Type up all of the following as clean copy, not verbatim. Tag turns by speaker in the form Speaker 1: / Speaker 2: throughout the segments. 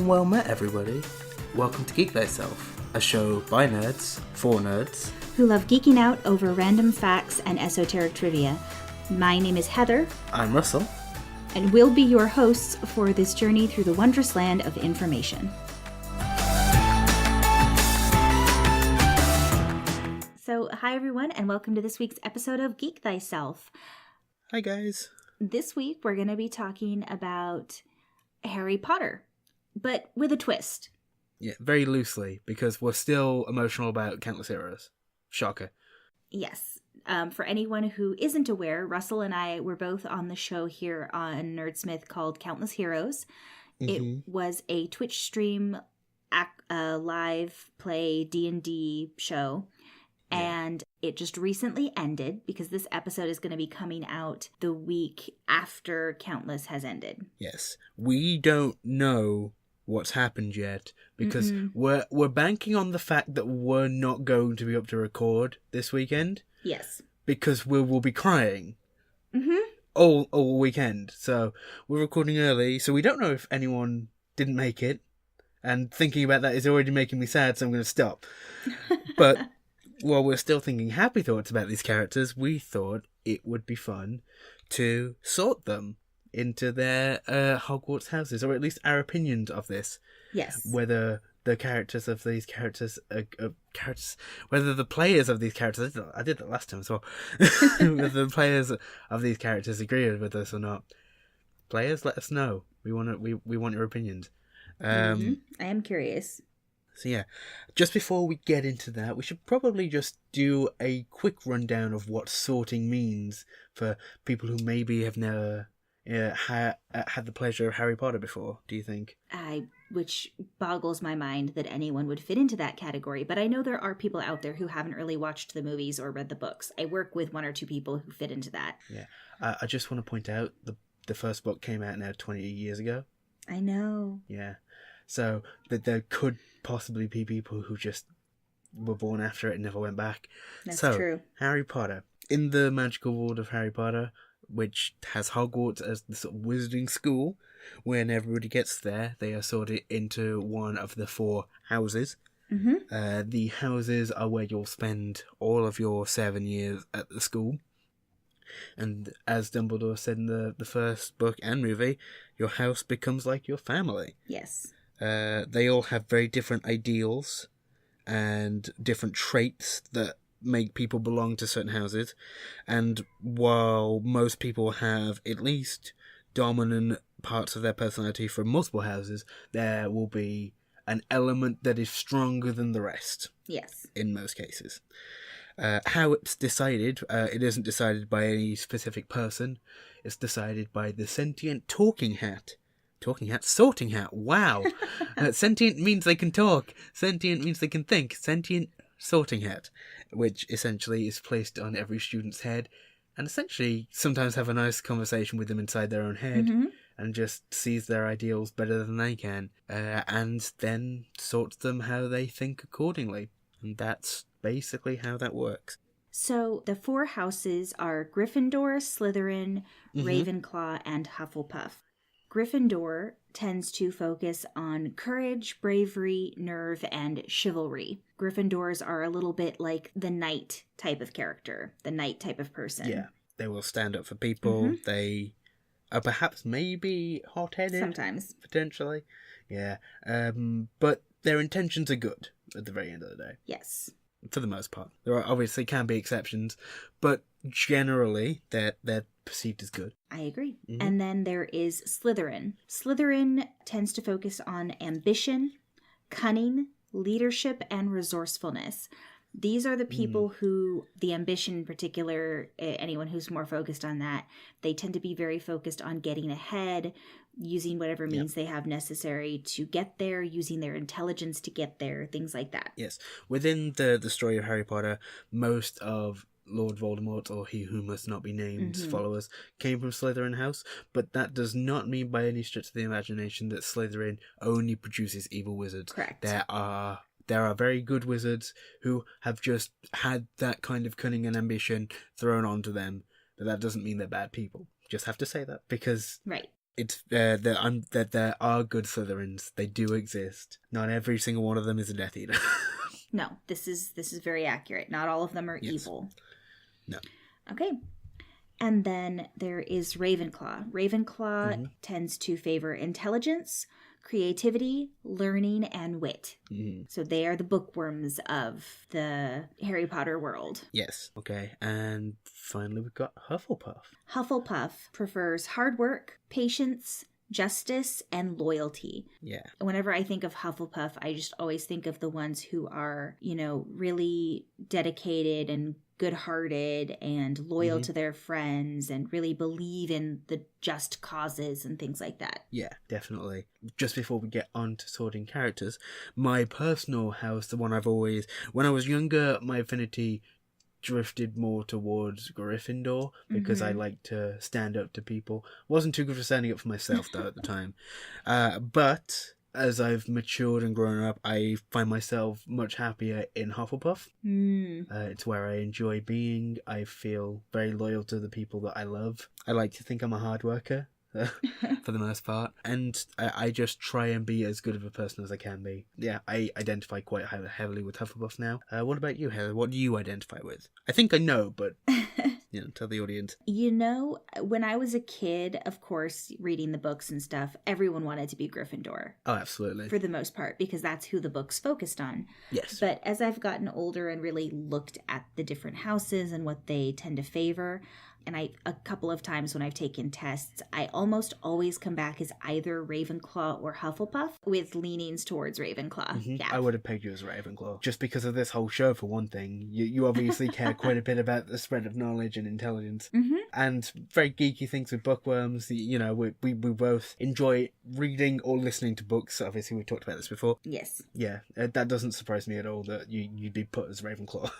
Speaker 1: and well met, everybody. Welcome to Geek, Thyself, a show by nerds, for nerds,
Speaker 2: who love geeking out over random facts and esoteric trivia. My name is Heather.
Speaker 1: I'm Russell.
Speaker 2: And we'll be your hosts for this journey through the wondrous land of information. So, hi everyone, and welcome to this week's episode of Geek Thyself.
Speaker 1: Hi guys.
Speaker 2: This week we're going to be talking about Harry Potter, but with a twist.
Speaker 1: Yeah, very loosely, because we're still emotional about Countless Heroes. Shocker.
Speaker 2: Yes. For anyone who isn't aware, Russell and I were both on the show here on Nerdsmith called Countless Heroes. It was a Twitch stream, live play D&D show. And it just recently ended because this episode is going to be coming out the week after Countless has ended.
Speaker 1: Yes. We don't know what's happened yet because we're banking on the fact that we're not going to be able to record this weekend.
Speaker 2: Yes.
Speaker 1: Because we will be crying all weekend. So we're recording early, so we don't know if anyone didn't make it. And thinking about that is already making me sad, so I'm going to stop. But while we're still thinking happy thoughts about these characters, we thought it would be fun to sort them into their Hogwarts houses, or at least our opinions of this.
Speaker 2: Yes.
Speaker 1: Whether the characters of these characters, whether the players of these characters, I did that last time as well, whether the players of these characters agree with us or not. Players, let us know. We want your opinions.
Speaker 2: I am curious.
Speaker 1: So yeah, just before we get into that, we should probably just do a quick rundown of what sorting means for people who maybe have never had the pleasure of Harry Potter before. Do you think?
Speaker 2: Which boggles my mind that anyone would fit into that category, but I know there are people out there who haven't really watched the movies or read the books. I work with one or two people who fit into that.
Speaker 1: Yeah, I just want to point out the first book came out now 20 years ago.
Speaker 2: I know.
Speaker 1: Yeah. So that there could possibly be people who just were born after it and never went back.
Speaker 2: That's true.
Speaker 1: Harry Potter. In the magical world of Harry Potter, which has Hogwarts as the sort of wizarding school, when everybody gets there, they are sorted into one of the 4 houses. The houses are where you'll spend all of your 7 years at the school. And as Dumbledore said in the first book and movie, your house becomes like your family.
Speaker 2: Yes.
Speaker 1: They all have very different ideals and different traits that make people belong to certain houses. And while most people have at least dominant parts of their personality from multiple houses, there will be an element that is stronger than the rest.
Speaker 2: Yes.
Speaker 1: In most cases. How it's decided, it isn't decided by any specific person. It's decided by the sentient talking hat. Talking hat? Sorting hat. Wow. Sentient means they can talk. Sentient means they can think. Sentient sorting hat. Which essentially is placed on every student's head. And essentially sometimes have a nice conversation with them inside their own head. And just sees their ideals better than they can. And then sorts them how they think accordingly. And that's basically how that works.
Speaker 2: So the 4 houses are Gryffindor, Slytherin, Ravenclaw, and Hufflepuff. Gryffindor tends to focus on courage, bravery, nerve, and chivalry. Gryffindors are a little bit like the knight type of character, the knight type of person.
Speaker 1: Yeah, they will stand up for people. They are perhaps maybe hot-headed.
Speaker 2: Sometimes.
Speaker 1: Potentially. Yeah. But their intentions are good at the very end of the day.
Speaker 2: Yes.
Speaker 1: For the most part. There are obviously can be exceptions, but generally they're perceived as good.
Speaker 2: I agree. And then there is Slytherin. Slytherin tends to focus on ambition, cunning, leadership, and resourcefulness. These are the people who, the ambition in particular, anyone who's more focused on that, they tend to be very focused on getting ahead, using whatever means they have necessary to get there, using their intelligence to get there, things like that.
Speaker 1: Yes. Within the story of Harry Potter, most of Lord Voldemort, or he who must not be named, followers, came from Slytherin House, but that does not mean by any stretch of the imagination that Slytherin only produces evil wizards.
Speaker 2: Correct.
Speaker 1: There are very good wizards who have just had that kind of cunning and ambition thrown onto them, but that doesn't mean they're bad people. Just have to say that, because
Speaker 2: right.
Speaker 1: It's that there are good Slytherins. They do exist. Not every single one of them is a Death Eater.
Speaker 2: No, this is very accurate. Not all of them are
Speaker 1: Yes.
Speaker 2: evil.
Speaker 1: No.
Speaker 2: Okay. And then there is Ravenclaw. Ravenclaw tends to favor intelligence, creativity, learning, and wit. So they are the bookworms of the Harry Potter world.
Speaker 1: Yes. Okay. And finally, we've got Hufflepuff.
Speaker 2: Hufflepuff prefers hard work, patience, justice, and loyalty.
Speaker 1: Yeah.
Speaker 2: Whenever I think of Hufflepuff, I just always think of the ones who are, really dedicated and good-hearted and loyal to their friends and really believe in the just causes and things like that.
Speaker 1: Yeah, definitely. Just before we get on to sorting characters, my personal house, the one I've always... When I was younger, my affinity drifted more towards Gryffindor because I like to stand up to people. Wasn't too good for standing up for myself, though, at the time. But... as I've matured and grown up, I find myself much happier in Hufflepuff. It's where I enjoy being. I feel very loyal to the people that I love. I like to think I'm a hard worker, for the most part. And I just try and be as good of a person as I can be. Yeah, I identify quite heavily with Hufflepuff now. What about you, Heather? What do you identify with? I think I know, but... tell the audience.
Speaker 2: When I was a kid, of course, reading the books and stuff, everyone wanted to be Gryffindor.
Speaker 1: Oh, absolutely.
Speaker 2: For the most part, because that's who the books focused on.
Speaker 1: Yes.
Speaker 2: But as I've gotten older and really looked at the different houses and what they tend to favor, and a couple of times when I've taken tests, I almost always come back as either Ravenclaw or Hufflepuff, with leanings towards Ravenclaw. Yeah.
Speaker 1: I would have pegged you as Ravenclaw. Just because of this whole show, for one thing. You obviously care quite a bit about the spread of knowledge and intelligence. And very geeky things with bookworms. We both enjoy reading or listening to books. Obviously, we've talked about this before.
Speaker 2: Yes.
Speaker 1: Yeah, that doesn't surprise me at all that you'd be put as Ravenclaw.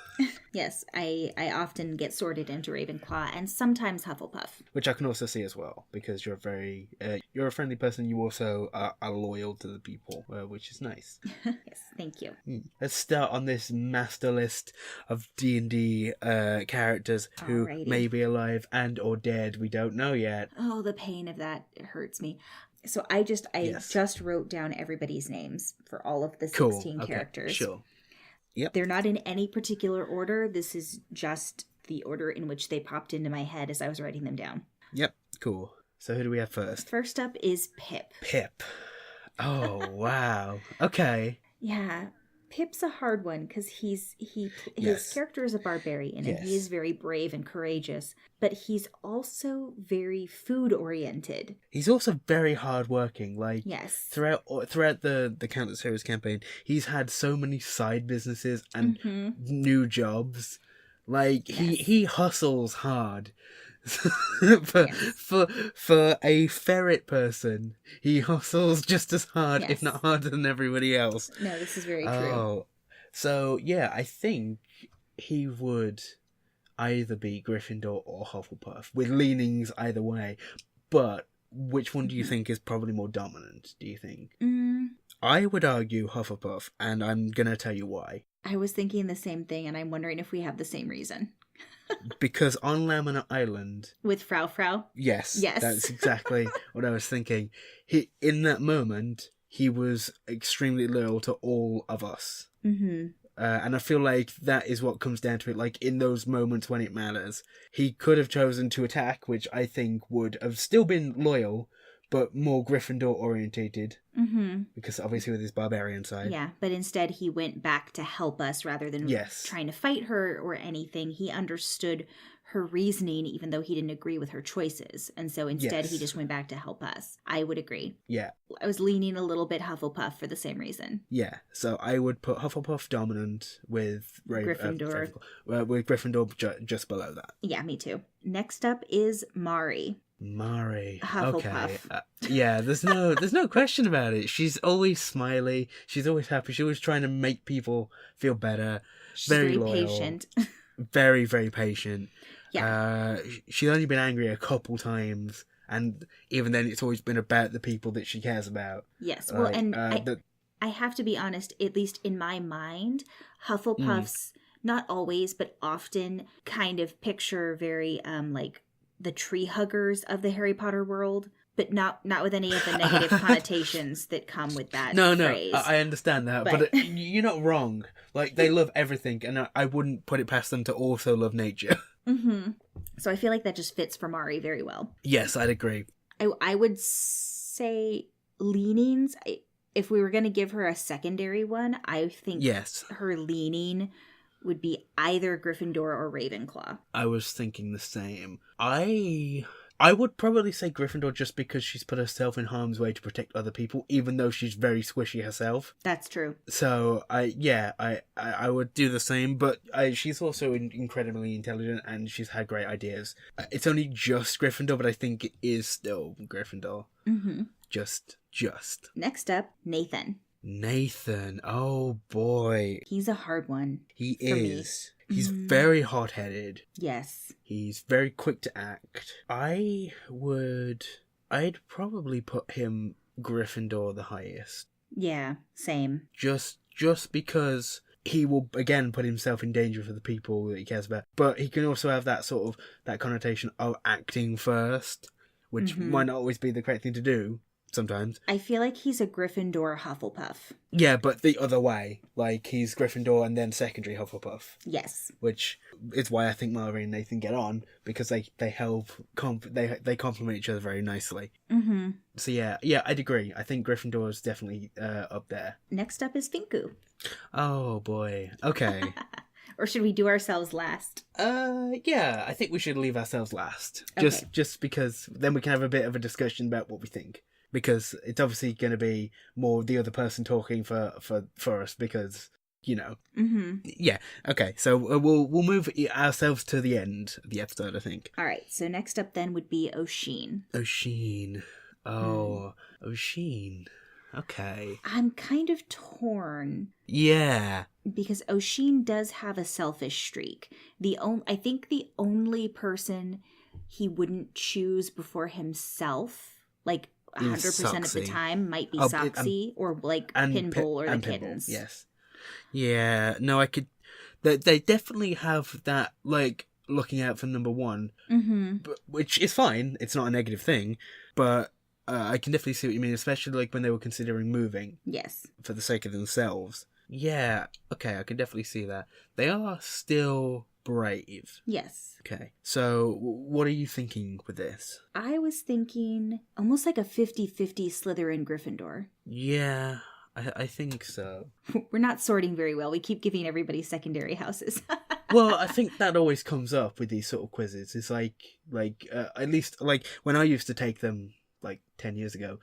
Speaker 2: Yes, I often get sorted into Ravenclaw and sometimes Hufflepuff.
Speaker 1: Which I can also see as well, because you're you're a friendly person. You also are loyal to the people, which is nice.
Speaker 2: Yes, thank you.
Speaker 1: Let's start on this master list of D&D characters who may be alive and or dead. We don't know yet.
Speaker 2: Oh, the pain of that. It hurts me. So I just wrote down everybody's names for all of the 16 characters.
Speaker 1: Sure. Yep.
Speaker 2: They're not in any particular order. This is just the order in which they popped into my head as I was writing them down.
Speaker 1: Yep, cool. So who do we have first?
Speaker 2: First up is Pip.
Speaker 1: Pip. Oh, wow. Okay.
Speaker 2: Yeah. Pip's a hard one because his
Speaker 1: Yes.
Speaker 2: character is a barbarian and he is very brave and courageous, but he's also very food oriented.
Speaker 1: He's also very hardworking. Like
Speaker 2: yes,
Speaker 1: throughout the Countless Heroes campaign, he's had so many side businesses and new jobs. Like he hustles hard. for a ferret person, he hustles just as hard, if not harder than everybody else.
Speaker 2: No, this is very true.
Speaker 1: Oh, so yeah, I think he would either be Gryffindor or Hufflepuff, with leanings either way. But which one do you think is probably more dominant, do you think? I would argue Hufflepuff, and I'm gonna tell you why.
Speaker 2: I was thinking the same thing, and I'm wondering if we have the same reason.
Speaker 1: Because on Lamina Island...
Speaker 2: with Frau?
Speaker 1: Yes. That's exactly what I was thinking. In that moment, he was extremely loyal to all of us. And I feel like that is what comes down to it. Like, in those moments when it matters, he could have chosen to attack, which I think would have still been loyal, but more Gryffindor orientated. Because obviously with his barbarian side.
Speaker 2: Yeah, but instead he went back to help us rather than trying to fight her or anything. He understood her reasoning even though he didn't agree with her choices. And so instead he just went back to help us. I would agree. Yeah. I was leaning a little bit Hufflepuff for the same reason.
Speaker 1: Yeah, so I would put Hufflepuff dominant with
Speaker 2: Gryffindor.
Speaker 1: With Gryffindor just below that.
Speaker 2: Yeah, me too. Next up is Mari.
Speaker 1: Okay. There's no question about it. She's always smiley. She's always happy. She's always trying to make people feel better.
Speaker 2: She's
Speaker 1: very
Speaker 2: loyal. Patient.
Speaker 1: Very, very patient.
Speaker 2: Yeah.
Speaker 1: She's only been angry a couple times, and even then it's always been about the people that she cares about.
Speaker 2: Yes. Well, and I have to be honest, at least in my mind, Hufflepuffs, not always, but often kind of picture very, like, the tree huggers of the Harry Potter world. but not with any of the negative connotations that come with that
Speaker 1: No,
Speaker 2: phrase.
Speaker 1: I understand that, but you're not wrong. Like, they love everything, and I wouldn't put it past them to also love nature.
Speaker 2: Mm-hmm. So I feel like that just fits for Mari very well.
Speaker 1: Yes, I'd agree.
Speaker 2: I would say leanings. If we were going to give her a secondary one, I think
Speaker 1: Yes.
Speaker 2: her leaning would be either Gryffindor or Ravenclaw.
Speaker 1: I was thinking the same. I would probably say Gryffindor just because she's put herself in harm's way to protect other people, even though she's very squishy herself.
Speaker 2: That's true.
Speaker 1: So, I would do the same, but she's also incredibly intelligent and she's had great ideas. It's only just Gryffindor, but I think it is still Gryffindor.
Speaker 2: Mm-hmm.
Speaker 1: Just.
Speaker 2: Next up, Nathan.
Speaker 1: Nathan. Oh, boy.
Speaker 2: He's a hard one.
Speaker 1: He
Speaker 2: for
Speaker 1: is.
Speaker 2: Me.
Speaker 1: He's very hot-headed.
Speaker 2: Yes.
Speaker 1: He's very quick to act. I'd probably put him Gryffindor the highest.
Speaker 2: Yeah, same.
Speaker 1: Just because he will, again, put himself in danger for the people that he cares about. But he can also have that sort of, that connotation of acting first, which might not always be the correct thing to do. Sometimes.
Speaker 2: I feel like he's a Gryffindor Hufflepuff.
Speaker 1: Yeah, but the other way. Like, he's Gryffindor and then secondary Hufflepuff.
Speaker 2: Yes.
Speaker 1: Which is why I think Mallory and Nathan get on, because they help, they complement each other very nicely.
Speaker 2: Mm-hmm.
Speaker 1: So yeah, I'd agree. I think Gryffindor is definitely up there.
Speaker 2: Next up is Finku.
Speaker 1: Oh, boy. Okay.
Speaker 2: Or should we do ourselves last?
Speaker 1: Yeah, I think we should leave ourselves last.
Speaker 2: Okay.
Speaker 1: Just because then we can have a bit of a discussion about what we think. Because it's obviously going to be more the other person talking for us because, you know.
Speaker 2: Mm-hmm.
Speaker 1: Yeah, okay. So we'll move ourselves to the end of the episode, I think.
Speaker 2: All right, so next up then would be Oisin.
Speaker 1: Oisin. Oh, Oisin. Okay.
Speaker 2: I'm kind of torn.
Speaker 1: Yeah.
Speaker 2: Because Oisin does have a selfish streak. I think the only person he wouldn't choose before himself, like 100% of the time, might be Soxy or like Pinball or the kittens.
Speaker 1: Yes. Yeah. No, I could. They definitely have that, like, looking out for number one, which is fine. It's not a negative thing, but I can definitely see what you mean, especially like when they were considering moving.
Speaker 2: Yes. For
Speaker 1: the sake of themselves. Yeah. Okay, I can definitely see that. They are still brave.
Speaker 2: Yes.
Speaker 1: Okay. So, what are you thinking with this?
Speaker 2: I was thinking almost like a 50-50 Slytherin Gryffindor.
Speaker 1: Yeah, I think so.
Speaker 2: We're not sorting very well. We keep giving everybody secondary houses.
Speaker 1: Well, I think that always comes up with these sort of quizzes. It's like at least like when I used to take them like 10 years ago,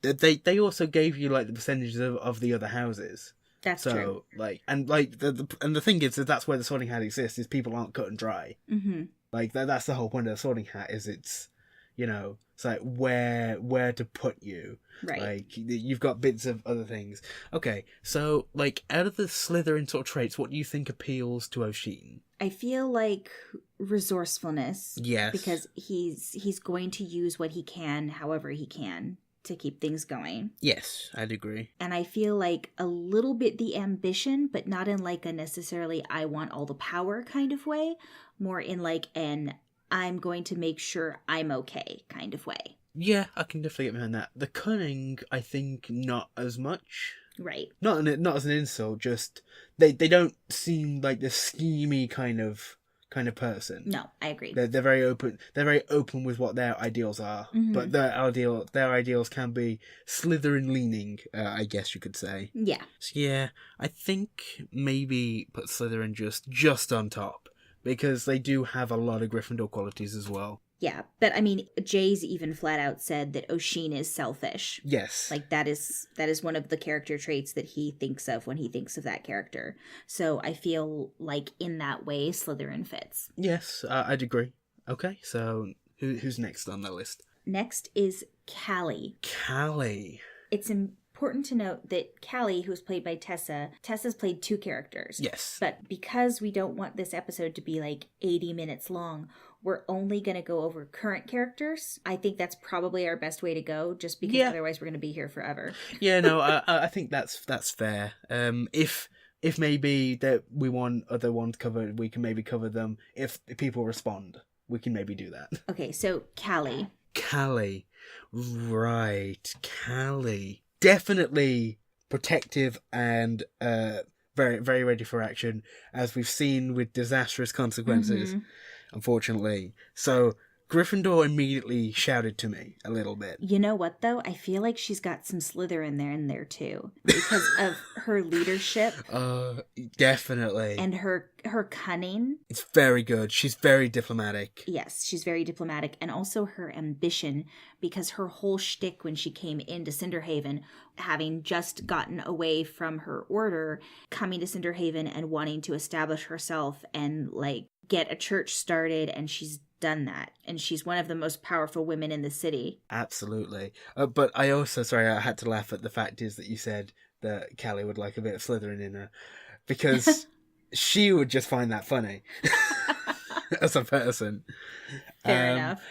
Speaker 1: they also gave you like the percentages of the other houses.
Speaker 2: That's true.
Speaker 1: Like, and like the thing is that that's where the sorting hat exists, is people aren't cut and dry.
Speaker 2: Mm-hmm.
Speaker 1: Like that's the whole point of the sorting hat, is it's, you know, it's like where to put you.
Speaker 2: Right.
Speaker 1: Like you've got bits of other things. Okay, so like out of the Slytherin sort of traits, what do you think appeals to Oisin?
Speaker 2: I feel like resourcefulness.
Speaker 1: Yes.
Speaker 2: Because he's going to use what he can, however he can, to keep things going.
Speaker 1: Yes, I'd agree.
Speaker 2: And I feel like a little bit the ambition, but not in like a necessarily I want all the power kind of way, more in like an I'm going to make sure I'm okay kind of way.
Speaker 1: Yeah, I can definitely get behind that. The cunning, I think, not as much.
Speaker 2: Right.
Speaker 1: Not as an insult, just they don't seem like the schemy kind of person.
Speaker 2: No, I agree.
Speaker 1: They're very open. They're very open with what their ideals are, but their ideals can be Slytherin leaning, I guess you could say.
Speaker 2: Yeah.
Speaker 1: So yeah, I think maybe put Slytherin just on top, because they do have a lot of Gryffindor qualities as well.
Speaker 2: Yeah, but I mean, Jay's even flat out said that Oisin is selfish.
Speaker 1: Yes.
Speaker 2: Like that is one of the character traits that he thinks of when he thinks of that character. So I feel like in that way, Slytherin fits.
Speaker 1: Yes, I'd agree. Okay, so who's next on the list?
Speaker 2: Next is Callie.
Speaker 1: Callie.
Speaker 2: It's important to note that Callie, who's played by Tessa's played two characters.
Speaker 1: Yes.
Speaker 2: But because we don't want this episode to be like 80 minutes long, we're only going to go over current characters. I think that's probably our best way to go, just because otherwise we're going to be here forever. Yeah,
Speaker 1: no, I think that's fair. If maybe that we want other ones covered, we can maybe cover them if people respond. we can maybe do that.
Speaker 2: Okay, so Callie.
Speaker 1: Callie. Right. Callie. Definitely protective and very, very ready for action, as we've seen with disastrous consequences, unfortunately. So Gryffindor immediately shouted to me a little bit.
Speaker 2: You know what, though? I feel like she's got some Slytherin in there too, because of her leadership.
Speaker 1: Definitely.
Speaker 2: And her cunning.
Speaker 1: It's very good. She's very diplomatic.
Speaker 2: Yes, she's very diplomatic. And also her ambition, because her whole shtick when she came into Cinderhaven, having just gotten away from her order, coming to Cinderhaven and wanting to establish herself and, like, get a church started, and she's done that, and she's one of the most powerful women in the city.
Speaker 1: Absolutely. But I also, sorry, I had to laugh at the fact is that you said that Callie would like a bit of Slytherin in her, because she would just find that funny as a person.
Speaker 2: Fair enough.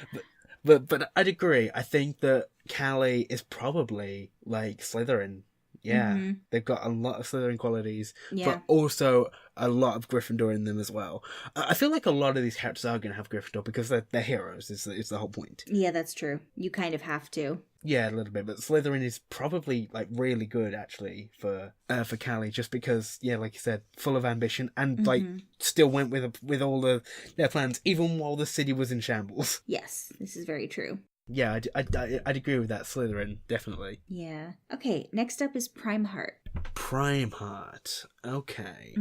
Speaker 1: But I'd agree. I think that Callie is probably like Slytherin. Yeah, they've got a lot of Slytherin qualities, but also a lot of Gryffindor in them as well. I feel like a lot of these characters are going to have Gryffindor because they're heroes, is the whole point.
Speaker 2: Yeah, that's true. You kind of have to.
Speaker 1: Yeah, a little bit, but Slytherin is probably like really good actually for Callie, just because, yeah, like you said, full of ambition and like still went with all their plans even while the city was in shambles.
Speaker 2: Yes, this is very true.
Speaker 1: Yeah, I'd agree with that. Slytherin, definitely.
Speaker 2: Yeah. Okay, next up is Primeheart.
Speaker 1: Primeheart. Okay.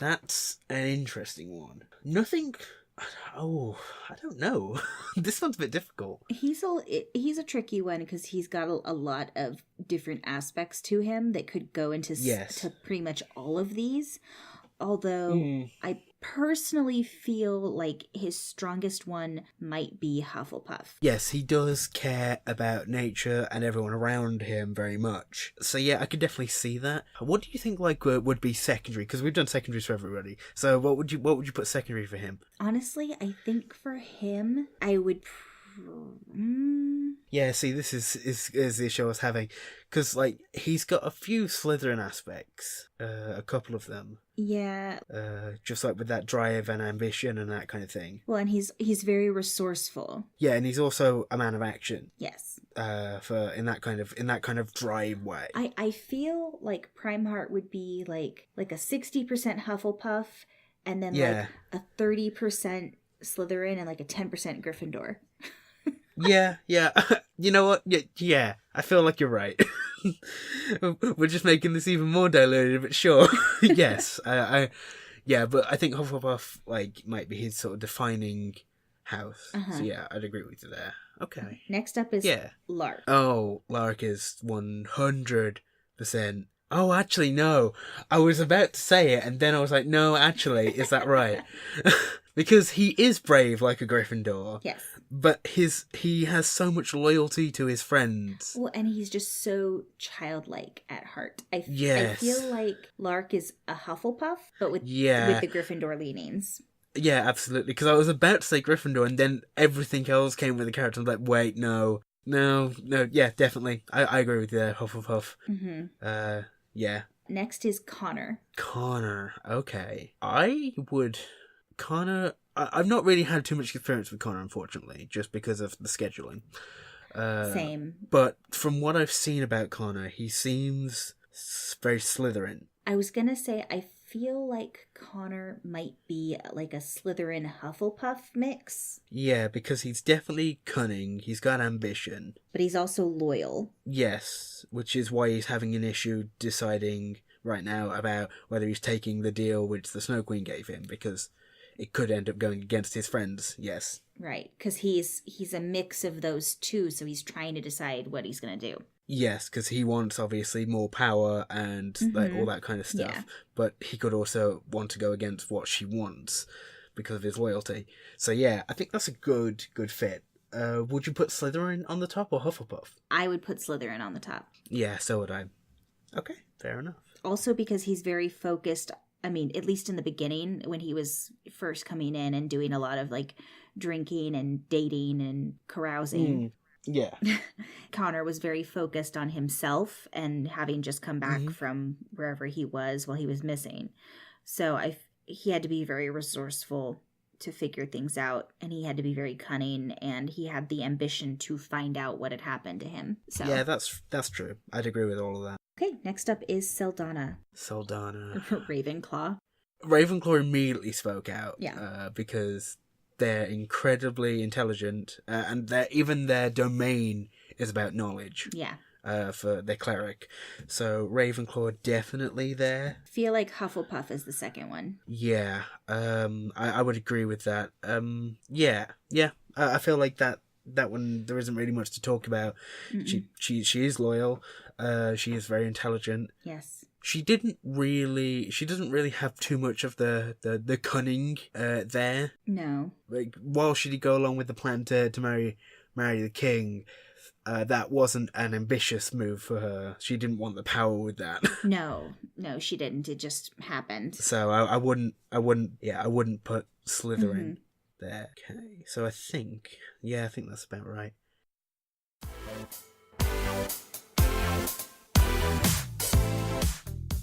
Speaker 1: That's an interesting one. Nothing... Oh, I don't know. This one's a bit difficult.
Speaker 2: He's a tricky one because he's got a lot of different aspects to him that could go into to pretty much all of these. Although I personally feel like his strongest one might be Hufflepuff.
Speaker 1: Yes, he does care about nature and everyone around him very much. So yeah, I could definitely see that. What do you think would be secondary? Because we've done secondaries for everybody. So what would you put secondary for him?
Speaker 2: Honestly, I think for him, I would.
Speaker 1: Yeah, see, this is the issue I was having, because like he's got a few Slytherin aspects, a couple of them.
Speaker 2: Yeah.
Speaker 1: Just like with that drive and ambition and that kind of thing.
Speaker 2: Well, and he's very resourceful.
Speaker 1: Yeah, and he's also a man of action.
Speaker 2: Yes.
Speaker 1: For in that kind of drive way.
Speaker 2: I feel like Primeheart would be like a 60% Hufflepuff, and then like a 30% Slytherin and like a 10% Gryffindor.
Speaker 1: Yeah. You know what? Yeah. I feel like you're right. We're just making this even more diluted, but sure. Yes. Yeah, but I think Hufflepuff like might be his sort of defining house. So yeah, I'd agree with you there. Okay.
Speaker 2: Next up is Lark.
Speaker 1: Oh, Lark is 100%. Oh, actually, no. I was about to say it, and then I was like, no, actually, is that right? Because he is brave like a Gryffindor.
Speaker 2: Yes.
Speaker 1: But he has so much loyalty to his friends.
Speaker 2: Well, and he's just so childlike at heart. I feel like Lark is a Hufflepuff, but with the Gryffindor leanings.
Speaker 1: Yeah, absolutely. Because I was about to say Gryffindor, and then everything else came with the character. I'm like, wait, no. Yeah, definitely. I agree with you there, Hufflepuff. Yeah.
Speaker 2: Next is Connor.
Speaker 1: Connor. Okay. Connor... I've not really had too much experience with Connor, unfortunately, just because of the scheduling.
Speaker 2: Same.
Speaker 1: But from what I've seen about Connor, he seems very Slytherin.
Speaker 2: I was going to say, I feel like Connor might be like a Slytherin Hufflepuff mix.
Speaker 1: Yeah, because he's definitely cunning, he's got ambition.
Speaker 2: But he's also loyal.
Speaker 1: Yes, which is why he's having an issue deciding right now about whether he's taking the deal which the Snow Queen gave him, because it could end up going against his friends, yes.
Speaker 2: Right, because he's a mix of those two, so he's trying to decide what he's going to do.
Speaker 1: Yes, because he wants, obviously, more power and like all that kind of stuff. Yeah. But he could also want to go against what she wants because of his loyalty. So yeah, I think that's a good fit. Would you put Slytherin on the top or Hufflepuff?
Speaker 2: I would put Slytherin on the top.
Speaker 1: Yeah, so would I. Okay, fair enough.
Speaker 2: Also because he's very focused, I mean, at least in the beginning, when he was first coming in and doing a lot of like drinking and dating and carousing.
Speaker 1: Yeah.
Speaker 2: Connor was very focused on himself and having just come back from wherever he was while he was missing. So he had to be very resourceful to figure things out, and he had to be very cunning, and he had the ambition to find out what had happened to him. So
Speaker 1: Yeah, that's true. I'd agree with all of that.
Speaker 2: okay, next up is Saldana.
Speaker 1: Saldana.
Speaker 2: Ravenclaw.
Speaker 1: Ravenclaw immediately spoke out.
Speaker 2: Yeah.
Speaker 1: Because they're incredibly intelligent, and even their domain is about knowledge.
Speaker 2: Yeah.
Speaker 1: For their cleric. So Ravenclaw definitely there.
Speaker 2: I feel like Hufflepuff is the second one.
Speaker 1: Yeah. I would agree with that. Yeah. I feel like that one there isn't really much to talk about.
Speaker 2: Mm-mm.
Speaker 1: She is loyal. She is very intelligent.
Speaker 2: Yes.
Speaker 1: She doesn't really have too much of the cunning there.
Speaker 2: No.
Speaker 1: Like, while she did go along with the plan to marry the king, that wasn't an ambitious move for her. She didn't want the power with that.
Speaker 2: No, she didn't. It just happened.
Speaker 1: So I wouldn't put Slytherin there. Okay, so I think that's about right.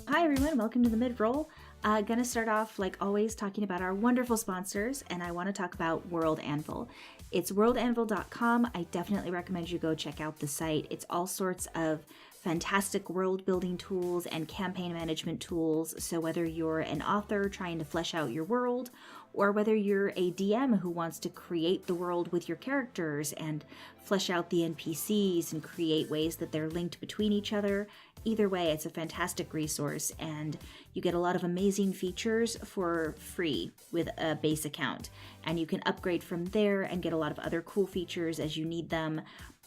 Speaker 2: Hi everyone, welcome to the mid-roll. Gonna start off, like always, talking about our wonderful sponsors, and I want to talk about World Anvil. It's worldanvil.com. I definitely recommend you go check out the site. It's all sorts of fantastic world building tools and campaign management tools. So whether you're an author trying to flesh out your world, or whether you're a DM who wants to create the world with your characters and flesh out the NPCs and create ways that they're linked between each other, either way, it's a fantastic resource, and you get a lot of amazing features for free with a base account. And you can upgrade from there and get a lot of other cool features as you need them,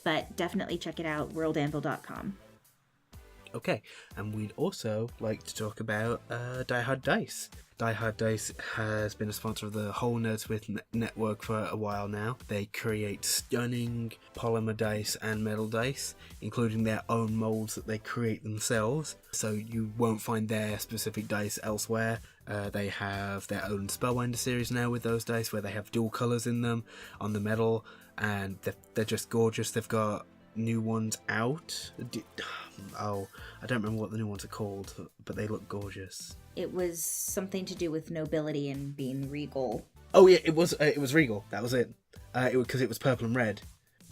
Speaker 2: but definitely check it out, worldanvil.com.
Speaker 1: Okay, and we'd also like to talk about Die Hard Dice. Die Hard Dice has been a sponsor of the whole Nerdsmith network for a while now. They create stunning polymer dice and metal dice, including their own molds that they create themselves, so you won't find their specific dice elsewhere. They have their own Spellbinder series now with those dice, where they have dual colours in them on the metal, and they're just gorgeous. They've got new ones out. I don't remember what the new ones are called, but they look gorgeous.
Speaker 2: It was something to do with nobility and being regal.
Speaker 1: Oh yeah, it was regal. That was it. Because it was purple and red.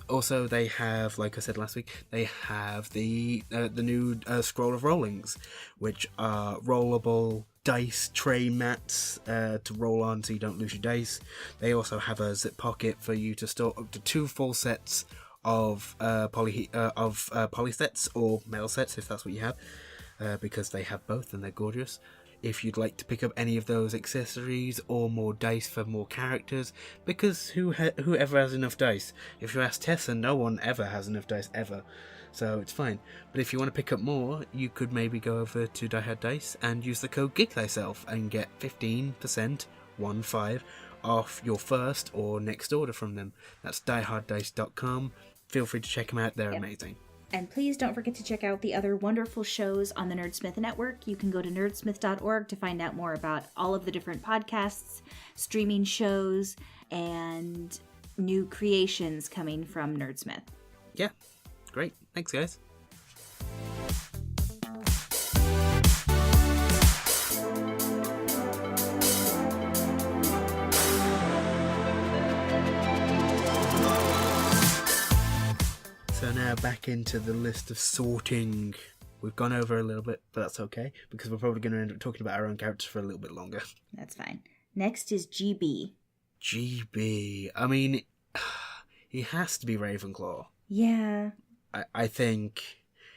Speaker 1: Also, they have, like I said last week, they have the new Scroll of Rollings, which are rollable dice tray mats to roll on so you don't lose your dice. They also have a zip pocket for you to store up to 2 full sets of poly sets or metal sets, if that's what you have, because they have both and they're gorgeous. If you'd like to pick up any of those accessories or more dice for more characters, because whoever has enough dice? If you ask Tessa, no one ever has enough dice ever, so it's fine. But if you want to pick up more, you could maybe go over to Die Hard Dice and use the code Geek Thyself and get 15% off your first or next order from them. That's dieharddice.com. Feel free to check them out, they're amazing.
Speaker 2: And please don't forget to check out the other wonderful shows on the Nerdsmith Network. You can go to nerdsmith.org to find out more about all of the different podcasts, streaming shows, and new creations coming from Nerdsmith.
Speaker 1: Yeah, great. Thanks, guys. So now back into the list of sorting. We've gone over a little bit, but that's okay, because we're probably going to end up talking about our own characters for a little bit longer.
Speaker 2: That's fine. Next is GB.
Speaker 1: GB. I mean, he has to be Ravenclaw.
Speaker 2: Yeah.
Speaker 1: I think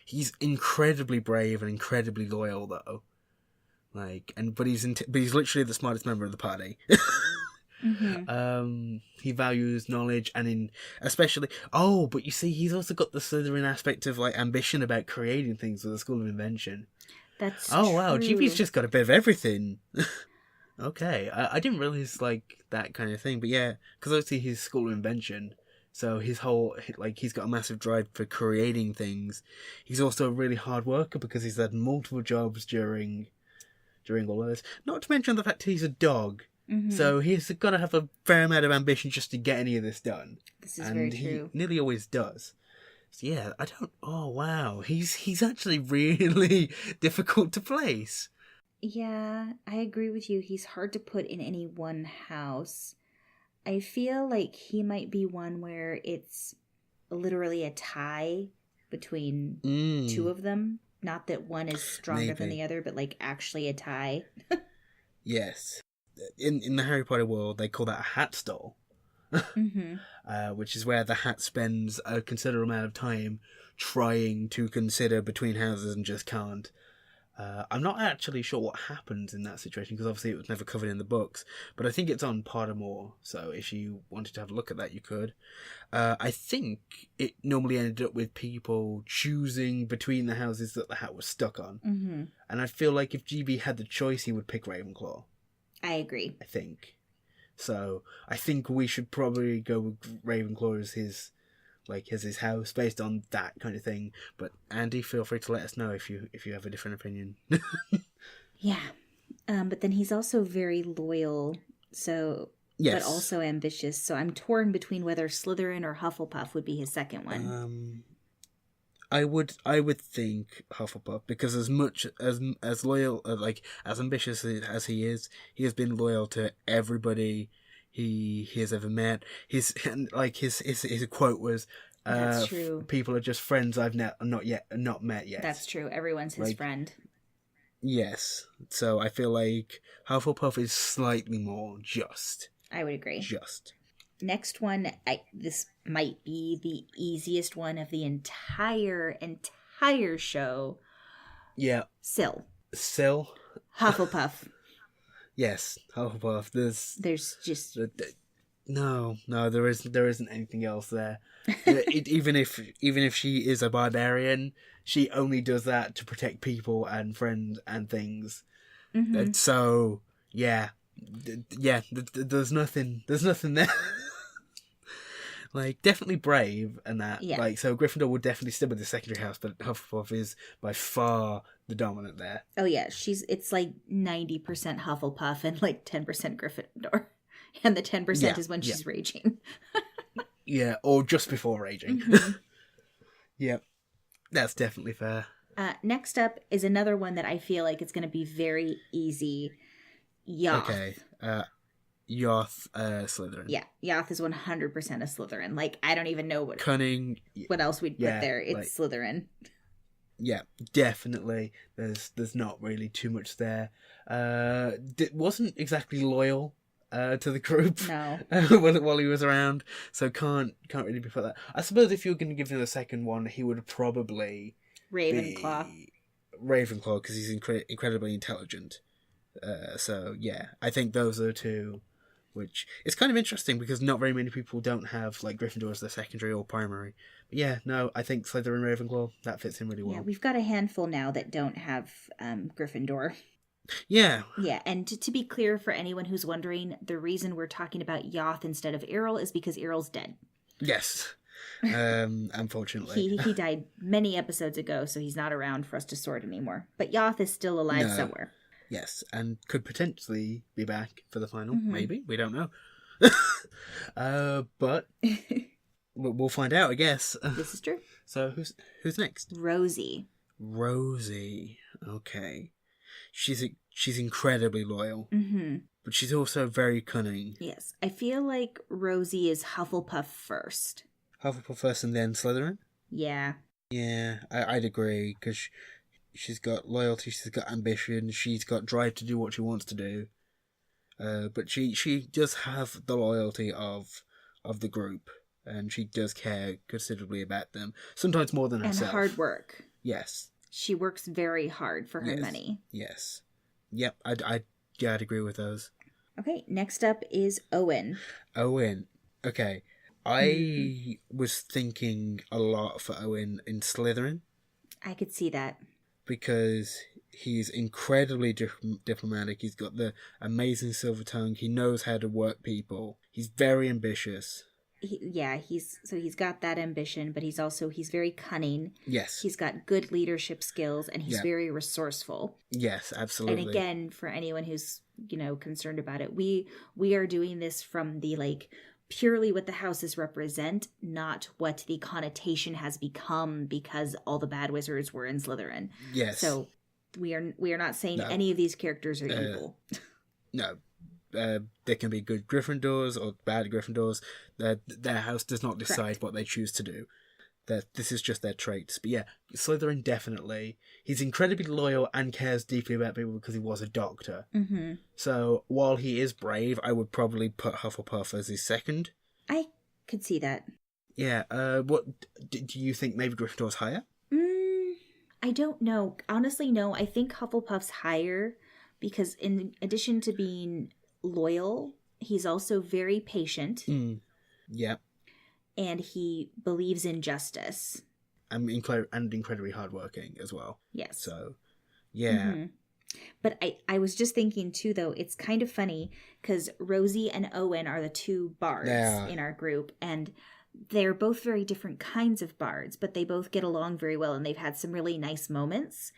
Speaker 1: he's incredibly brave and incredibly loyal, though. But he's literally the smartest member of the party.
Speaker 2: Mm-hmm.
Speaker 1: He values knowledge and but you see, he's also got the Slytherin aspect of ambition about creating things with the School of Invention.
Speaker 2: That's
Speaker 1: wow,
Speaker 2: true.
Speaker 1: GB's just got a bit of everything. Okay, I didn't realize that kind of thing, but yeah, because obviously he's School of Invention, so his whole he's got a massive drive for creating things. He's also a really hard worker because he's had multiple jobs during all of this. Not to mention the fact he's a dog. Mm-hmm. So he's got to have a fair amount of ambition just to get any of this done.
Speaker 2: This is very true.
Speaker 1: And he nearly always does. So yeah, oh wow, he's actually really difficult to place.
Speaker 2: Yeah, I agree with you. He's hard to put in any one house. I feel like he might be one where it's literally a tie between two of them. Not that one is stronger than the other, but like actually a tie.
Speaker 1: Yes. In the Harry Potter world, they call that a hat stall. Which is where the hat spends a considerable amount of time trying to consider between houses and just can't. I'm not actually sure what happens in that situation because obviously it was never covered in the books, but I think it's on Pottermore, so if you wanted to have a look at that, you could. I think it normally ended up with people choosing between the houses that the hat was stuck on, and I feel like if GB had the choice, he would pick Ravenclaw.
Speaker 2: I agree.
Speaker 1: I think. So I think we should probably go with Ravenclaw as his house based on that kind of thing. But Andy, feel free to let us know if you have a different opinion.
Speaker 2: Yeah, but then he's also very loyal. So,
Speaker 1: yes.
Speaker 2: But also ambitious. So I'm torn between whether Slytherin or Hufflepuff would be his second one.
Speaker 1: I would think Hufflepuff because as much as loyal, as ambitious as he has been loyal to everybody he has ever met. His quote was,
Speaker 2: "That's true.
Speaker 1: People are just friends I've not met yet."
Speaker 2: That's true. Everyone's his friend.
Speaker 1: Yes, so I feel like Hufflepuff is slightly more just.
Speaker 2: I would agree.
Speaker 1: Just.
Speaker 2: Next one, this might be the easiest one of the entire show.
Speaker 1: Yeah.
Speaker 2: Syl.
Speaker 1: Hufflepuff. Yes, Hufflepuff.
Speaker 2: There's just
Speaker 1: no, there isn't anything else there. Even if she is a barbarian, she only does that to protect people and friends and things. So yeah, there's nothing there. Like, definitely brave and that.
Speaker 2: Yeah.
Speaker 1: Like, so Gryffindor would definitely still be the secondary house, but Hufflepuff is by far the dominant there.
Speaker 2: Oh yeah, it's like 90% Hufflepuff and like 10% Gryffindor. And the 10% is when she's raging.
Speaker 1: Yeah, or just before raging. Yep, that's definitely fair.
Speaker 2: Next up is another one that I feel like it's going to be very easy. Yoth.
Speaker 1: Okay, Yoth, Slytherin.
Speaker 2: Yeah, Yoth is 100% a Slytherin. Like, I don't even know what
Speaker 1: cunning.
Speaker 2: What else we'd put there. It's Slytherin.
Speaker 1: Yeah, definitely. There's not really too much there. Wasn't exactly loyal to the group.
Speaker 2: No.
Speaker 1: While he was around, so can't really be put that. I suppose if you were going to give him the second one, he would probably
Speaker 2: Ravenclaw.
Speaker 1: Ravenclaw because he's incredibly intelligent. So yeah, I think those are two. Which is kind of interesting because not very many people don't have like Gryffindor as their secondary or primary. But yeah, no, I think Slytherin, Ravenclaw, that fits in really well.
Speaker 2: Yeah, we've got a handful now that don't have Gryffindor.
Speaker 1: Yeah.
Speaker 2: Yeah, and to be clear for anyone who's wondering, the reason we're talking about Yoth instead of Errol is because Errol's dead.
Speaker 1: Yes. Unfortunately.
Speaker 2: He died many episodes ago, so he's not around for us to sort anymore. But Yoth is still alive somewhere.
Speaker 1: Yes, and could potentially be back for the final. Maybe. We don't know. But we'll find out, I guess.
Speaker 2: This is true.
Speaker 1: So who's next?
Speaker 2: Rosie.
Speaker 1: Okay. She's incredibly loyal. But she's also very cunning.
Speaker 2: Yes. I feel like Rosie is Hufflepuff first.
Speaker 1: Hufflepuff first and then Slytherin?
Speaker 2: Yeah.
Speaker 1: Yeah, I'd agree, because she's got loyalty, she's got ambition, she's got drive to do what she wants to do. But she does have the loyalty of the group, and she does care considerably about them. Sometimes more than herself.
Speaker 2: And hard work.
Speaker 1: Yes.
Speaker 2: She works very hard for her money.
Speaker 1: Yes. Yep, I'd agree with those.
Speaker 2: Okay, next up is Owen.
Speaker 1: Okay. I was thinking a lot for Owen in Slytherin.
Speaker 2: I could see that.
Speaker 1: Because he's incredibly diplomatic. He's got the amazing silver tongue. He knows how to work people. He's very ambitious.
Speaker 2: He's got that ambition, but he's very cunning.
Speaker 1: Yes.
Speaker 2: He's got good leadership skills, and he's very resourceful.
Speaker 1: Yes, absolutely.
Speaker 2: And again, for anyone who's, concerned about it, we are doing this from the, purely what the houses represent, not what the connotation has become because all the bad wizards were in Slytherin.
Speaker 1: Yes.
Speaker 2: So we are not saying any of these characters are evil.
Speaker 1: No. there can be good Gryffindors or bad Gryffindors. Their house does not decide
Speaker 2: Correct.
Speaker 1: what they choose to do. This is just their traits. But yeah, Slytherin definitely. He's incredibly loyal and cares deeply about people because he was a doctor.
Speaker 2: Mm-hmm.
Speaker 1: So while he is brave, I would probably put Hufflepuff as his second.
Speaker 2: I could see that.
Speaker 1: Yeah. What do you think? Maybe Gryffindor's higher?
Speaker 2: I don't know. Honestly, no. I think Hufflepuff's higher because in addition to being loyal, he's also very patient.
Speaker 1: Yeah.
Speaker 2: And he believes in justice.
Speaker 1: And incredibly hardworking as well.
Speaker 2: Yes.
Speaker 1: So, yeah.
Speaker 2: Mm-hmm. But I was just thinking, too, though, it's kind of funny because Rosie and Owen are the two bards in our group. And they're both very different kinds of bards, but they both get along very well. And they've had some really nice moments.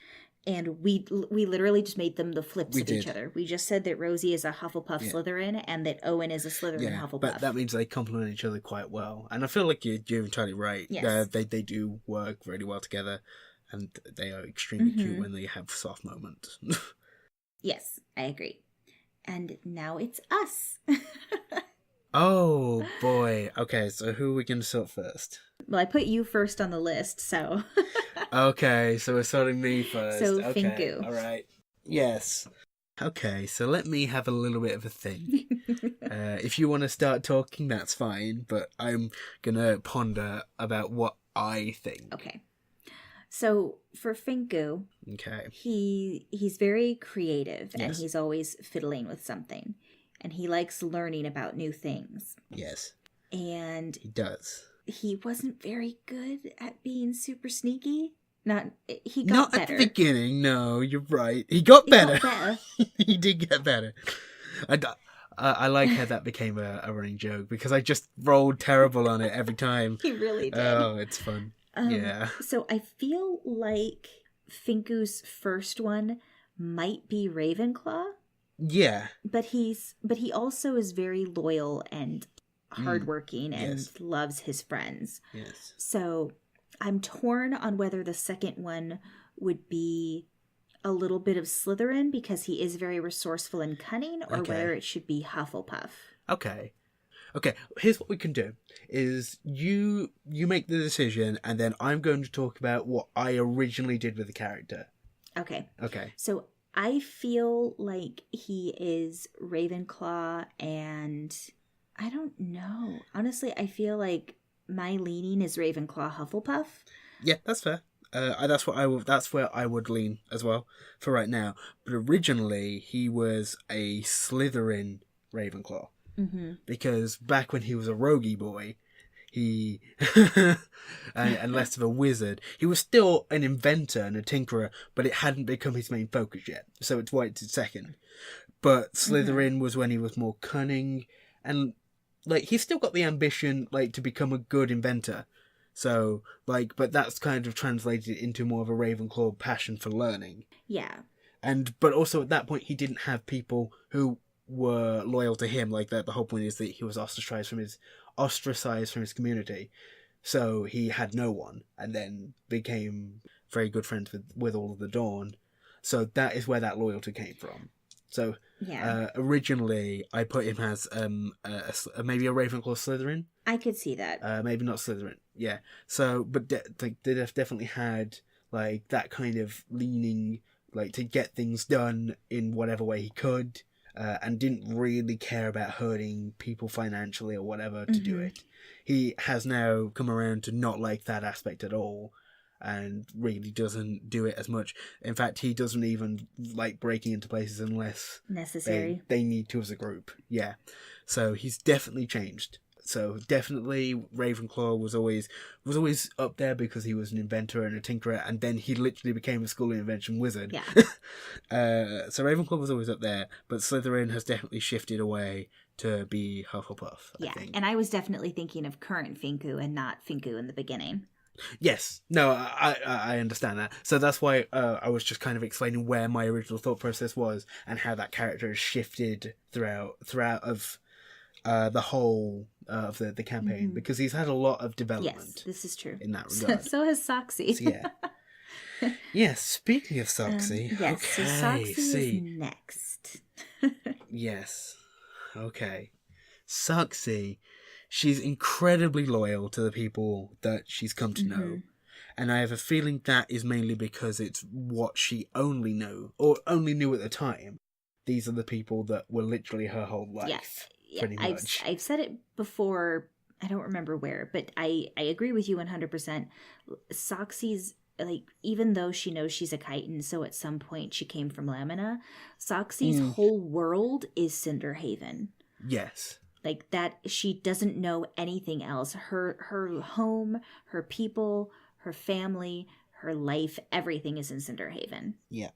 Speaker 2: And we literally just made them the flips of each other. We just said that Rosie is a Hufflepuff Slytherin and that Owen is a Slytherin Hufflepuff.
Speaker 1: But that means they complement each other quite well. And I feel like you're entirely right.
Speaker 2: Yes.
Speaker 1: They do work really well together. And they are extremely cute when they have soft moments.
Speaker 2: Yes, I agree. And now it's us.
Speaker 1: Oh, boy. Okay, so who are we going to sort first?
Speaker 2: Well, I put you first on the list, so...
Speaker 1: Okay, so we're sorting me first.
Speaker 2: So,
Speaker 1: okay,
Speaker 2: Finku.
Speaker 1: All right. Yes. Okay, so let me have a little bit of a think. If you want to start talking, that's fine, but I'm going to ponder about what I think.
Speaker 2: Okay. So, for Finku,
Speaker 1: Okay.
Speaker 2: he's very creative, and
Speaker 1: Yes.
Speaker 2: he's always fiddling with something. And he likes learning about new things.
Speaker 1: Yes,
Speaker 2: And
Speaker 1: he does.
Speaker 2: he wasn't very good at being super sneaky. He got
Speaker 1: Not
Speaker 2: better.
Speaker 1: at the beginning, no, you're right. He got better.
Speaker 2: Got
Speaker 1: He did get better. I like how that became a running joke because I just rolled terrible on it every time.
Speaker 2: He really did.
Speaker 1: Oh, it's fun. Yeah.
Speaker 2: So I feel like Finku's first one might be Ravenclaw,
Speaker 1: Yeah.
Speaker 2: but he also is very loyal and hardworking and
Speaker 1: Yes.
Speaker 2: loves his friends.
Speaker 1: Yes.
Speaker 2: So I'm torn on whether the second one would be a little bit of Slytherin because he is very resourceful and cunning, or
Speaker 1: Okay.
Speaker 2: whether it should be Hufflepuff.
Speaker 1: Okay. Here's what we can do: is you make the decision, and then I'm going to talk about what I originally did with the character.
Speaker 2: Okay.
Speaker 1: Okay.
Speaker 2: So I feel like he is Ravenclaw, and I don't know. Honestly, I feel like my leaning is Ravenclaw Hufflepuff.
Speaker 1: Yeah, that's fair. That's where I would lean as well for right now. But originally, he was a Slytherin Ravenclaw.
Speaker 2: Mm-hmm.
Speaker 1: Because back when he was a roguey boy, he and less of a wizard, he was still an inventor and a tinkerer, but it hadn't become his main focus yet. So it's why it's his second. But Slytherin was when he was more cunning and he's still got the ambition to become a good inventor. So but that's kind of translated into more of a Ravenclaw passion for learning.
Speaker 2: Yeah.
Speaker 1: But also at that point he didn't have people who were loyal to him. The whole point is that he was ostracized from his community, so he had no one, and then became very good friends with all of the Dawn. So that is where that loyalty came from. So
Speaker 2: yeah,
Speaker 1: originally I put him as maybe a Ravenclaw Slytherin.
Speaker 2: I could see that.
Speaker 1: Maybe not Slytherin. Yeah. So, but they definitely had that kind of leaning, to get things done in whatever way he could. And didn't really care about hurting people financially or whatever to do it. He has now come around to not like that aspect at all and really doesn't do it as much. In fact, he doesn't even like breaking into places unless
Speaker 2: necessary.
Speaker 1: They need to as a group. Yeah. So he's definitely changed. So definitely Ravenclaw was always up there because he was an inventor and a tinkerer, and then he literally became a school of invention wizard.
Speaker 2: Yeah.
Speaker 1: So Ravenclaw was always up there, but Slytherin has definitely shifted away to be Hufflepuff,
Speaker 2: Yeah,
Speaker 1: I think.
Speaker 2: and I was definitely thinking of current Finku and not Finku in the beginning.
Speaker 1: Yes. No, I understand that. So that's why I was just kind of explaining where my original thought process was and how that character has shifted throughout of the whole of the campaign, because he's had a lot of development.
Speaker 2: Yes, this is true.
Speaker 1: In that regard.
Speaker 2: So has Soxy.
Speaker 1: So, yeah. Yes, speaking of Soxy.
Speaker 2: Yes,
Speaker 1: okay,
Speaker 2: so Soxy is next.
Speaker 1: Yes. Okay. Saxi, she's incredibly loyal to the people that she's come to know. And I have a feeling that is mainly because it's what she only knew, or only knew at the time. These are the people that were literally her whole life, pretty much.
Speaker 2: I've said it before, I don't remember where, but I agree with you 100%. Saxi's, like, even though she knows she's a chitin, so at some point she came from Lamina, Saxi's whole world is Cinderhaven.
Speaker 1: Yes.
Speaker 2: Like, that, she doesn't know anything else. Her home, her people, her family, her life, everything is in Cinderhaven.
Speaker 1: Yeah,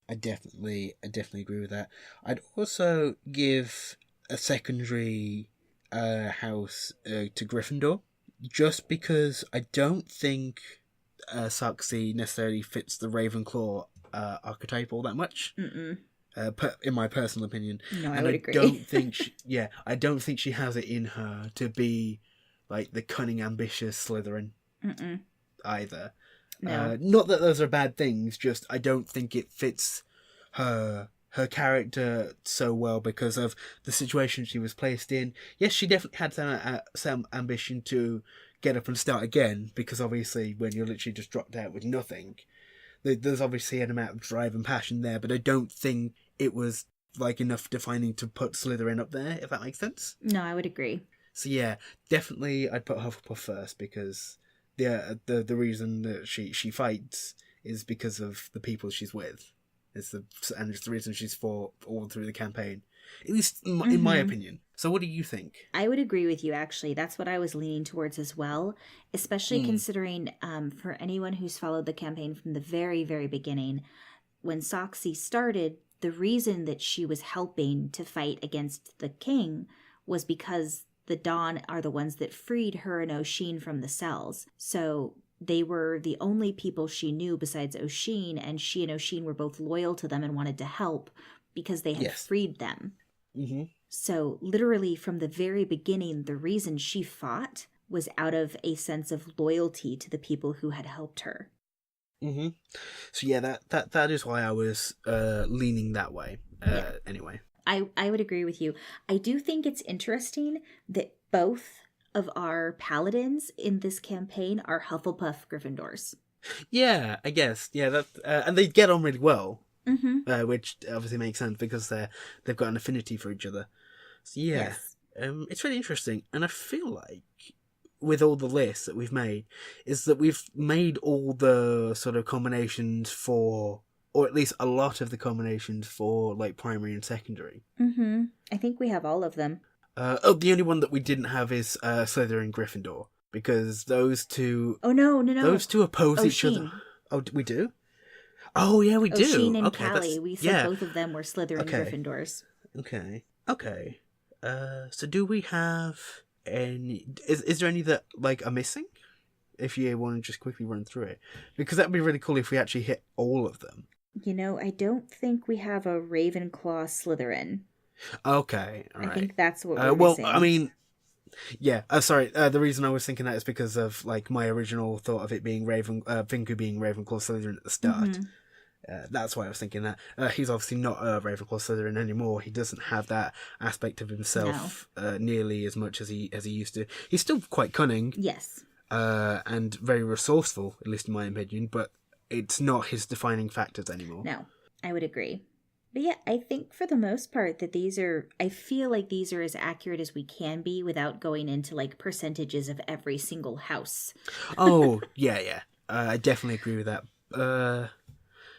Speaker 1: I definitely agree with that. I'd also give a secondary house to Gryffindor, just because I don't think Saxi necessarily fits the Ravenclaw archetype all that much. In my personal opinion,
Speaker 2: no, I
Speaker 1: and
Speaker 2: would
Speaker 1: I
Speaker 2: agree.
Speaker 1: I don't think she has it in her to be like the cunning, ambitious Slytherin either.
Speaker 2: No.
Speaker 1: Not that those are bad things, just I don't think it fits her character so well because of the situation she was placed in. Yes, she definitely had some ambition to get up and start again, because obviously when you're literally just dropped out with nothing, there's obviously an amount of drive and passion there, but I don't think it was like enough defining to put Slytherin up there, if that makes sense.
Speaker 2: No, I would agree.
Speaker 1: So yeah, definitely I'd put Hufflepuff first, because the reason that she fights is because of the people she's with. And it's the reason she's fought all through the campaign, at least in my opinion. So what do you think?
Speaker 2: I would agree with you, actually. That's what I was leaning towards as well, especially considering for anyone who's followed the campaign from the very, very beginning, when Saxi started, the reason that she was helping to fight against the king was because the Dawn are the ones that freed her and Oisin from the cells. So they were the only people she knew besides Oisin, and she and Oisin were both loyal to them and wanted to help because they had freed them. So literally from the very beginning, the reason she fought was out of a sense of loyalty to the people who had helped her.
Speaker 1: So yeah, that is why I was leaning that way. Anyway,
Speaker 2: I would agree with you. I do think it's interesting that both of our paladins in this campaign are Hufflepuff Gryffindors.
Speaker 1: Yeah, I guess. Yeah, that and they get on really well, which obviously makes sense because they've got an affinity for each other. So yeah, it's really interesting, and I feel like with all the lists that we've made, is that we've made all the sort of combinations for, or at least a lot of the combinations for, like, primary and secondary.
Speaker 2: I think we have all of them.
Speaker 1: The only one that we didn't have is Slytherin Gryffindor, because those two...
Speaker 2: Oh, no.
Speaker 1: Those two oppose each other. Oh, we do? Oh, yeah, we do.
Speaker 2: Oisin and
Speaker 1: okay,
Speaker 2: Callie, we said both of them were Slytherin Gryffindors.
Speaker 1: Okay. So do we have any... Is there any that, like, are missing? If you want to just quickly run through it. Because that would be really cool if we actually hit all of them.
Speaker 2: You know, I don't think we have a Ravenclaw Slytherin.
Speaker 1: Okay, all right.
Speaker 2: I think that's what we're missing.
Speaker 1: I mean, yeah. Sorry. The reason I was thinking that is because of, like, my original thought of it being Vinku being Ravenclaw Slytherin at the start. That's why I was thinking that. He's obviously not a Ravenclaw Slytherin anymore. He doesn't have that aspect of himself nearly as much as he used to. He's still quite cunning.
Speaker 2: Yes.
Speaker 1: And very resourceful, at least in my opinion. But it's not his defining factors anymore.
Speaker 2: No, I would agree. But yeah, I think for the most part that I feel like these are as accurate as we can be without going into, like, percentages of every single house.
Speaker 1: Oh, yeah. I definitely agree with that.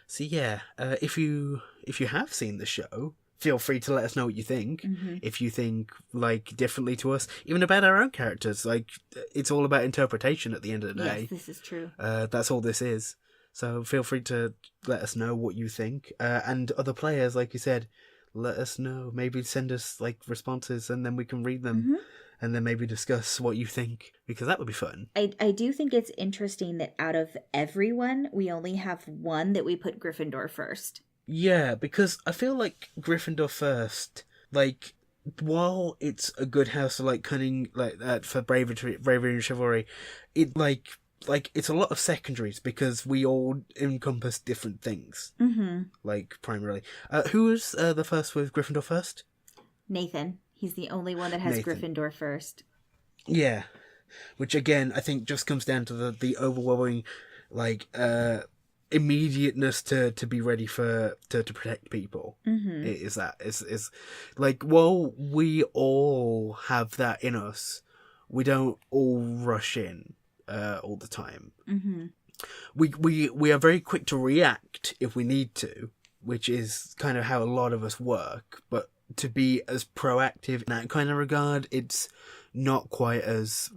Speaker 1: So yeah, if you have seen the show, feel free to let us know what you think. If you think, like, differently to us, even about our own characters. Like, it's all about interpretation at the end of the day.
Speaker 2: Yes, this is true.
Speaker 1: That's all this is. So feel free to let us know what you think. And other players, like you said, let us know. Maybe send us, like, responses and then we can read them. And then maybe discuss what you think, because that would be fun.
Speaker 2: I do think it's interesting that out of everyone, we only have one that we put Gryffindor first.
Speaker 1: Yeah, because I feel like Gryffindor first, like, while it's a good house for, like, cunning, like, for bravery and chivalry, it, like it's a lot of secondaries because we all encompass different things. Like, primarily. Who was the first with Gryffindor first?
Speaker 2: Nathan. He's the only one that has
Speaker 1: Nathan.
Speaker 2: Gryffindor first.
Speaker 1: Yeah. Which, again, I think just comes down to the overwhelming, like, immediateness to be ready to protect people. Is like, while we all have that in us, we don't all rush in all the time. We are very quick to react if we need to, which is kind of how a lot of us work, but to be as proactive in that kind of regard, it's not quite as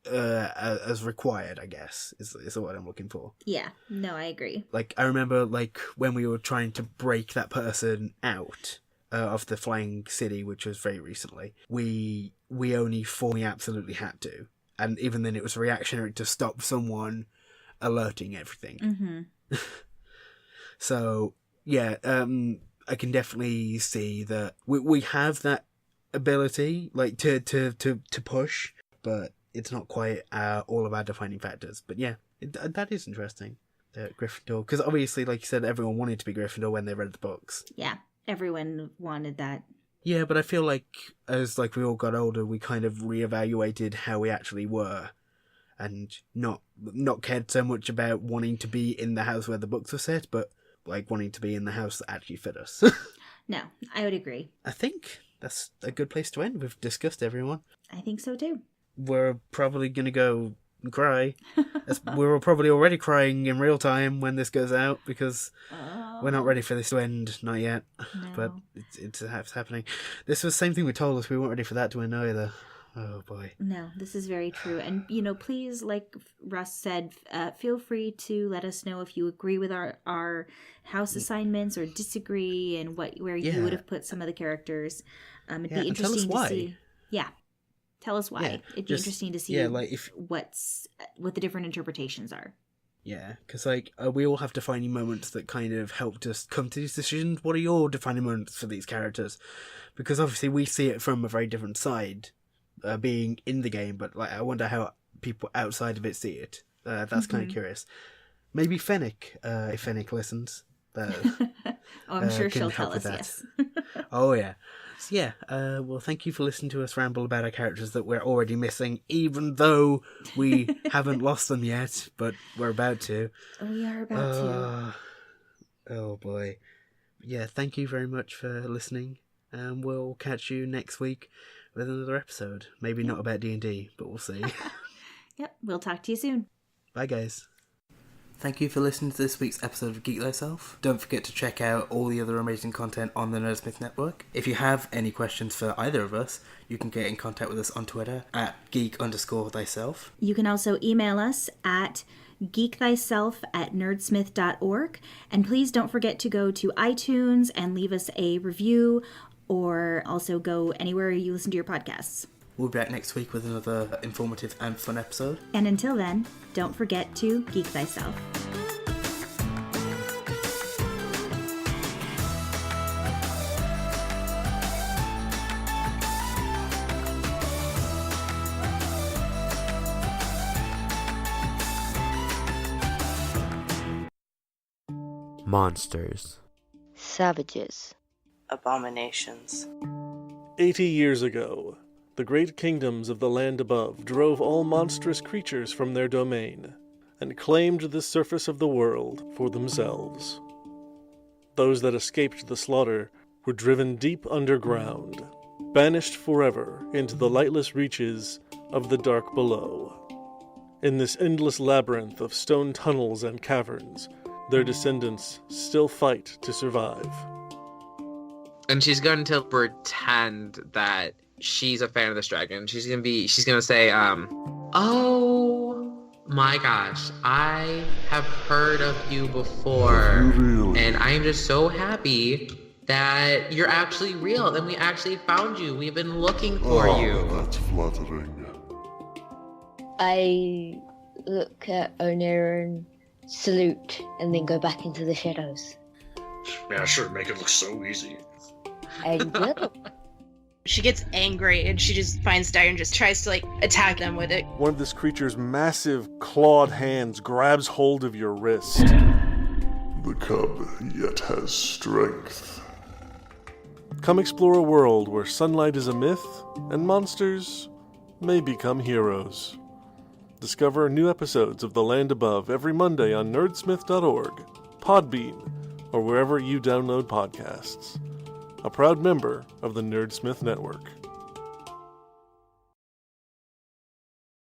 Speaker 1: as required, I guess, is what I'm looking for.
Speaker 2: Yeah, no, I agree.
Speaker 1: Like, I remember, like, when we were trying to break that person out of the Flying City, which was very recently, we only formally absolutely had to. And even then it was reactionary to stop someone alerting everything. So, yeah, I can definitely see that we have that ability, like, to push, but it's not quite all of our defining factors. But yeah, that is interesting. Gryffindor, because obviously, like you said, everyone wanted to be Gryffindor when they read the books.
Speaker 2: Yeah, everyone wanted that.
Speaker 1: Yeah, but I feel like as like we all got older, we kind of reevaluated how we actually were, and not cared so much about wanting to be in the house where the books were set, but like wanting to be in the house that actually fit us.
Speaker 2: No, I would agree.
Speaker 1: I think that's a good place to end. We've discussed everyone.
Speaker 2: I think so too.
Speaker 1: We're probably going to go and cry. We're probably already crying in real time when this goes out, because we're not ready for this to end. Not yet.
Speaker 2: No.
Speaker 1: But it's happening. This was the same thing we told us. We weren't ready for that to end either. Oh, boy.
Speaker 2: No, this is very true. And, please, like Russ said, feel free to let us know if you agree with our house assignments or disagree, and where you would have put some of the characters. It'd be interesting to see. Yeah. Tell us why.
Speaker 1: Yeah,
Speaker 2: it'd be interesting to see
Speaker 1: like
Speaker 2: what the different interpretations are.
Speaker 1: Yeah, because like we all have defining moments that kind of helped us come to these decisions. What are your defining moments for these characters? Because obviously we see it from a very different side, being in the game. But like, I wonder how people outside of it see it. That's kind of curious. Maybe Fennec, if Fennec listens.
Speaker 2: I'm sure she'll tell us. Yes.
Speaker 1: Oh yeah. So yeah, well, thank you for listening to us ramble about our characters that we're already missing, even though we haven't lost them yet, but we're about to.
Speaker 2: We are about to.
Speaker 1: Oh, boy. Yeah, thank you very much for listening, and we'll catch you next week with another episode. Maybe not about D&D, but we'll see.
Speaker 2: Yep, we'll talk to you soon.
Speaker 1: Bye, guys. Thank you for listening to this week's episode of Geek, Thyself. Don't forget to check out all the other amazing content on the Nerdsmith Network. If you have any questions for either of us, you can get in contact with us on Twitter at geek_thyself.
Speaker 2: You can also email us at geekthyself@nerdsmith.org. And please don't forget to go to iTunes and leave us a review, or also go anywhere you listen to your podcasts.
Speaker 1: We'll be back next week with another informative and fun episode.
Speaker 2: And until then, don't forget to geek thyself.
Speaker 3: Monsters.
Speaker 4: Savages.
Speaker 5: Abominations.
Speaker 6: 80 years ago, the great kingdoms of the land above drove all monstrous creatures from their domain, and claimed the surface of the world for themselves. Those that escaped the slaughter were driven deep underground, banished forever into the lightless reaches of the dark below. In this endless labyrinth of stone tunnels and caverns, their descendants still fight to survive.
Speaker 3: And she's going to pretend that she's a fan of this dragon. She's gonna say, oh my gosh, I have heard of you before.
Speaker 7: Really?
Speaker 3: And I'm just so happy that you're actually real and we actually found you. We've been looking for you.
Speaker 7: That's flattering.
Speaker 4: I look at Onera and salute, and then go back into the shadows.
Speaker 8: Yeah, sure, make it look so easy.
Speaker 4: I will.
Speaker 9: She gets angry and she just finds Dyer and just tries to attack them with it.
Speaker 6: One of this creature's massive clawed hands grabs hold of your wrist.
Speaker 7: The cub yet has strength.
Speaker 6: Come explore a world where sunlight is a myth and monsters may become heroes. Discover new episodes of The Land Above every Monday on nerdsmith.org, Podbean, or wherever you download podcasts. A proud member of the Nerdsmith Network.